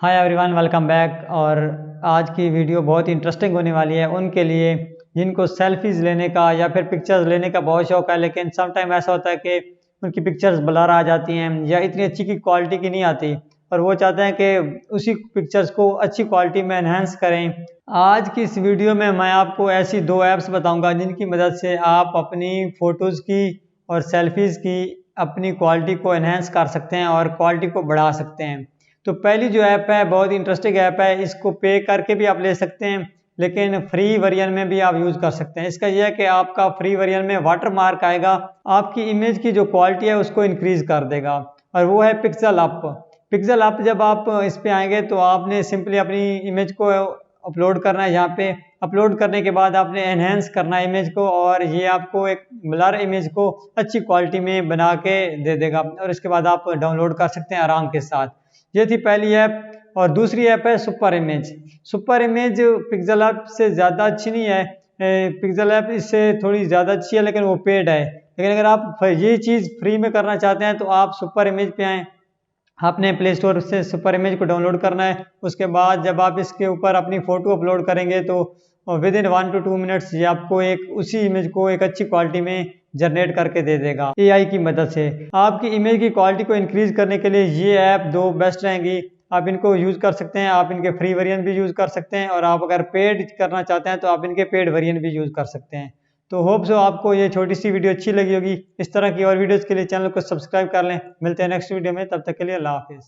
Hi everyone, welcome back. और आज की वीडियो बहुत इंटरेस्टिंग होने वाली है उनके लिए जिनको सेल्फीज लेने का या फिर पिक्चर्स लेने का बहुत शौक है, लेकिन सम टाइम ऐसा होता है कि उनकी पिक्चर्स ब्लर आ जाती हैं या इतनी अच्छी की क्वालिटी की नहीं आती और वो चाहते हैं कि उसी पिक्चर्स को अच्छी क्वालिटी में एनहेंस करें। आज की इस वीडियो में मैं आपको ऐसी दो ऐप्स बताऊंगा जिनकी मदद से आप अपनी फ़ोटोज़ की और सेल्फीज़ की अपनी क्वालिटी को एनहेंस कर सकते हैं और क्वालिटी को बढ़ा सकते हैं। तो पहली जो ऐप है बहुत इंटरेस्टिंग ऐप है, इसको पे करके भी आप ले सकते हैं लेकिन फ्री वर्जन में भी आप यूज़ कर सकते हैं। इसका यह है कि आपका फ्री वर्जन में वाटर मार्क आएगा, आपकी इमेज की जो क्वालिटी है उसको इंक्रीज कर देगा और वो है पिक्सल अप। पिक्सल अप जब आप इस पे आएंगे तो आपने सिंपली अपनी इमेज को अपलोड करना है। यहाँ पे अपलोड करने के बाद आपने एनहेंस करना है इमेज को और ये आपको एक ब्लर इमेज को अच्छी क्वालिटी में बना के दे देगा और इसके बाद आप डाउनलोड कर सकते हैं आराम के साथ। ये थी पहली ऐप। और दूसरी ऐप है super image. Super image pixel app से ज़्यादा अच्छी नहीं है, पिक्सल ऐप इससे थोड़ी ज़्यादा अच्छी है लेकिन वो पेड है। लेकिन अगर आप ये चीज़ फ्री में करना चाहते हैं तो आप सुपर इमेज पे आएँ। आपने प्ले स्टोर से सुपर इमेज को डाउनलोड करना है। उसके बाद जब आप इसके ऊपर अपनी फ़ोटो अपलोड करेंगे तो विद इन 1 to 2 मिनट्स ये आपको एक उसी इमेज को एक अच्छी क्वालिटी में जनरेट करके दे देगा एआई की मदद से। आपकी इमेज की क्वालिटी को इंक्रीज करने के लिए ये ऐप दो बेस्ट रहेंगी। आप इनको यूज़ कर सकते हैं, आप इनके फ्री वेरिएंट भी यूज़ कर सकते हैं और आप अगर पेड करना चाहते हैं तो आप इनके पेड वेरिएंट भी यूज़ कर सकते हैं। तो होप सो आपको ये छोटी सी वीडियो अच्छी लगी होगी। इस तरह की और वीडियोज़ के लिए चैनल को सब्सक्राइब कर लें। मिलते हैं नेक्स्ट वीडियो में, तब तक के लिए अल्लाह हाफिज़।